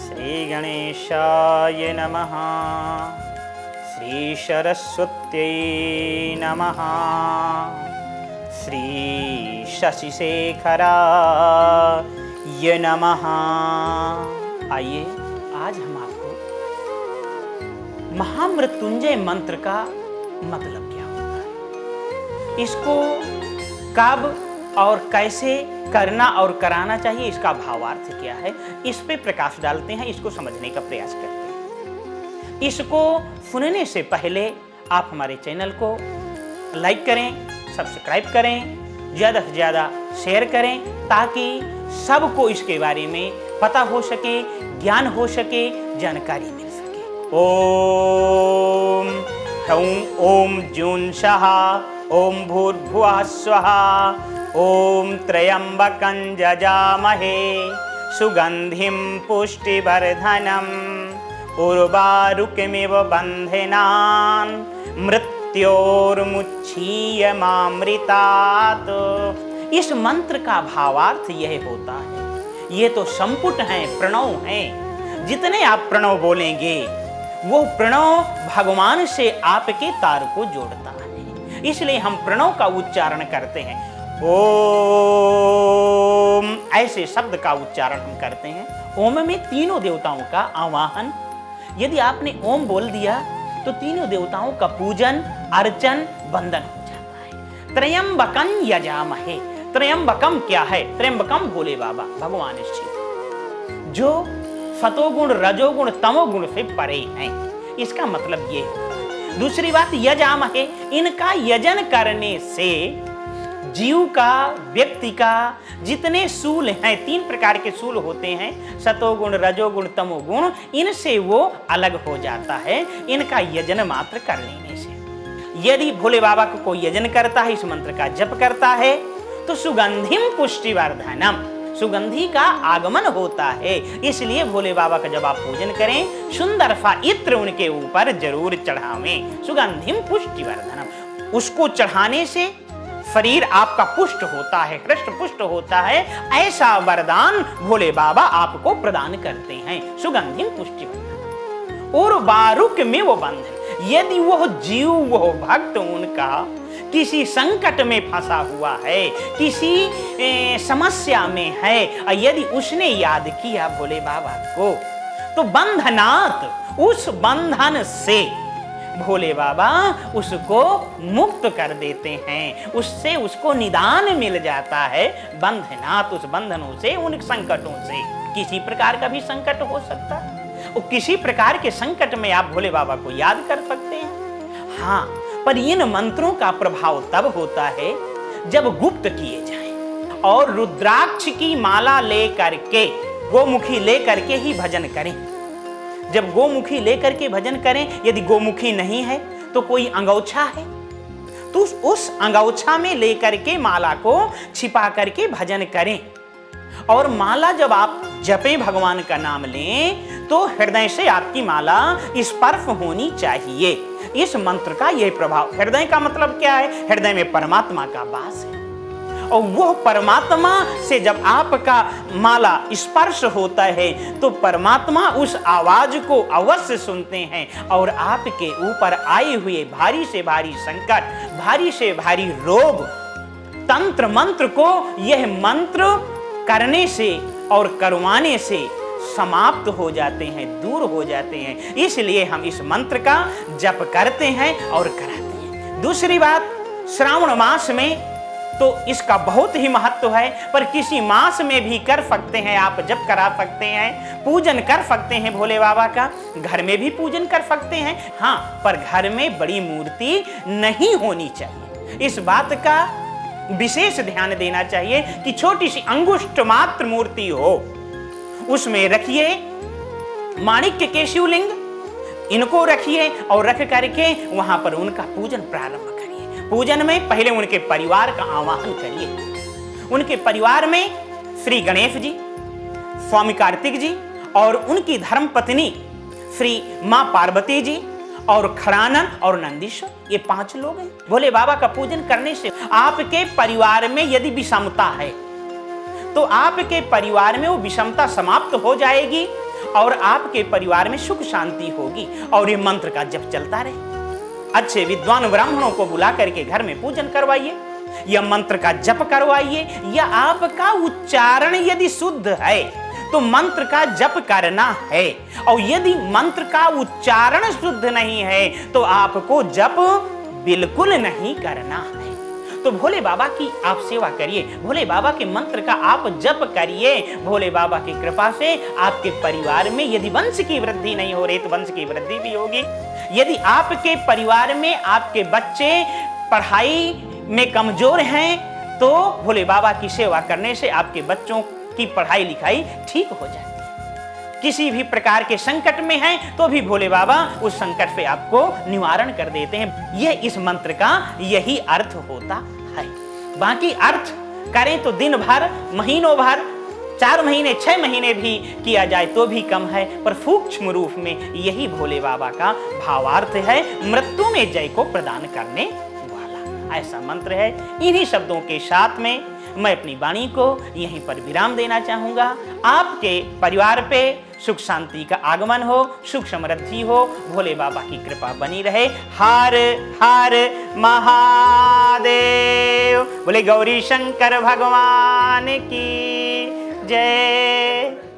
श्री गणेशाय नमः। श्री सरस्वत्यै नमः। श्री शशिशेखराय नमः। आइए आज हम आपको महामृत्युंजय मंत्र का मतलब क्या होता है, इसको कब और कैसे करना और कराना चाहिए, इसका भावार्थ क्या है, इस पे प्रकाश डालते हैं, इसको समझने का प्रयास करते हैं। इसको सुनने से पहले आप हमारे चैनल को लाइक करें, सब्सक्राइब करें, ज़्यादा से ज़्यादा शेयर करें, ताकि सबको इसके बारे में पता हो सके, ज्ञान हो सके, जानकारी मिल सके। ओम ह्रौं ओम जूं सः ओम भूर्भुवः स्वः ओम त्र्यंबकं यजामहे सुगंधिं पुष्टिवर्धनम् उर्वारुकमिव बन्धनान् मृत्योर्मुच्छीयमामृतात्। इस मंत्र का भावार्थ यह होता है, ये तो संपुट हैं, प्रणव हैं। जितने आप प्रणव बोलेंगे वो प्रणव भगवान से आपके तार को जोड़ता है, इसलिए हम प्रणव का उच्चारण करते हैं। ओम ऐसे शब्द का उच्चारण हम करते हैं। ओम में तीनों देवताओं का आवाहन, यदि आपने ओम बोल दिया तो तीनों देवताओं का पूजन, अर्चन, वंदन हो जाता है। त्र्यंबकं यजामहे, त्र्यंबकम क्या है? त्र्यंबकम भोले बाबा भगवान शिव, जो सतोगुण, रजोगुण, तमोगुण से परे हैं, इसका मतलब ये है। दूसरी बात यजामहे, इनका यजन करने से जीव का, व्यक्ति का जितने सूल हैं, 3 प्रकार के सूल होते हैं, सतोगुण, रजोगुण, तमोगुण, इनसे वो अलग हो जाता है इनका यजन मात्र कर लेने से। यदि भोले बाबा को कोई यजन करता है, इस मंत्र का जप करता है, तो सुगंधिम पुष्टिवर्धनम, सुगंधि का आगमन होता है। इसलिए भोले बाबा का जब आप पूजन करें, सुंदर सा इत्र उनके ऊपर जरूर चढ़ावें, सुगंधिम पुष्टिवर्धनम। उसको चढ़ाने से शरीर आपका पुष्ट होता है, हृष्ट पुष्ट होता है। ऐसा वरदान भोले बाबा आपको प्रदान करते हैं, सुगंधिम पुष्टिवर्धनम। और बारुक में वो बंधन, यदि वह जीव, वह भक्त उनका किसी संकट में फंसा हुआ है, किसी समस्या में है, और यदि उसने याद किया भोले बाबा को, तो बंधनात्, उस बंधन से भोले बाबा उसको मुक्त कर देते हैं, उससे उसको निदान मिल जाता है। बंधनात्, उस बंधनों से, उन संकटों से। किसी प्रकार का भी संकट हो सकता है, और किसी प्रकार के संकट में आप भोले बाबा को याद कर सकते हैं। हाँ, पर इन मंत्रों का प्रभाव तब होता है जब गुप्त किए जाएं, और रुद्राक्ष की माला ले करके, गोमुखी ले करके ही भजन करें। जब गोमुखी लेकर के भजन करें, यदि गोमुखी नहीं है तो कोई अंगोछा है, तो उस अंगोछा में लेकर के माला को छिपा करके भजन करें। और माला जब आप जपें, भगवान का नाम लें, तो हृदय से आपकी माला स्पर्श होनी चाहिए। इस मंत्र का यह प्रभाव, हृदय का मतलब क्या है? हृदय में परमात्मा का वास है, और वो परमात्मा से जब आपका माला स्पर्श होता है, तो परमात्मा उस आवाज को अवश्य सुनते हैं, और आपके ऊपर आए हुए भारी से भारी संकट, भारी से भारी रोग, तंत्र मंत्र को यह मंत्र करने से और करवाने से समाप्त हो जाते हैं, दूर हो जाते हैं। इसलिए हम इस मंत्र का जप करते हैं और कराते हैं। दूसरी बात, श्रावण मास में तो इसका बहुत ही महत्व है, पर किसी मास में भी कर सकते हैं, आप जप करा सकते हैं, पूजन कर सकते हैं भोले बाबा का, घर में भी पूजन कर सकते हैं। हाँ, पर घर में बड़ी मूर्ति नहीं होनी चाहिए, इस बात का विशेष ध्यान देना चाहिए कि छोटी सी अंगुष्ठ मात्र मूर्ति हो, उसमें रखिए माणिक्य के शिवलिंग, इनको रखिए, और रख करके वहां पर उनका पूजन प्रारंभ करिए। पूजन में पहले उनके परिवार का आवाहन करिए। उनके परिवार में श्री गणेश जी, स्वामी कार्तिक जी, और उनकी धर्मपत्नी श्री मां पार्वती जी, और खड़ानन और नंदीश्वर, ये 5 लोग हैं। भोले बाबा का पूजन करने से आपके परिवार में यदि विषमता है, तो आपके परिवार में वो विषमता समाप्त हो जाएगी। और आपके परिवार में सुख शांति होगी और ये मंत्र का जप चलता रहे। अच्छे विद्वान ब्राह्मणों को बुला करके घर में पूजन करवाइए या मंत्र का जप करवाइए, या आपका उच्चारण यदि शुद्ध है तो मंत्र का जप करना है, और यदि मंत्र का उच्चारण शुद्ध नहीं है तो आपको जप बिल्कुल नहीं करना है। तो भोले बाबा की आप सेवा करिए, भोले बाबा के मंत्र का आप जप करिए। भोले बाबा की कृपा से आपके परिवार में यदि वंश की वृद्धि नहीं हो रही तो वंश की वृद्धि भी होगी। यदि आपके परिवार में आपके बच्चे पढ़ाई में कमजोर हैं तो भोले बाबा की सेवा करने से आपके बच्चों की पढ़ाई लिखाई ठीक हो जाती है। किसी भी प्रकार के संकट में हैं तो भी भोले बाबा उस संकट से आपको निवारण कर देते हैं। यह इस मंत्र का यही अर्थ होता है। बाकी अर्थ करें तो दिन भर, महीनों भर, 4 महीने, 6 महीने भी किया जाए तो भी कम है, पर सूक्ष्म रूप में यही भोले बाबा का भावार्थ है, मृत्यु में जय को प्रदान करने वाला ऐसा मंत्र है। इन्हीं शब्दों के साथ में मैं अपनी वाणी को यहीं पर विराम देना चाहूंगा। आपके परिवार पे सुख शांति का आगमन हो, सुख समृद्धि हो, भोले बाबा की कृपा बनी रहे। हर हर महादेव। बोले गौरी शंकर भगवान की जय।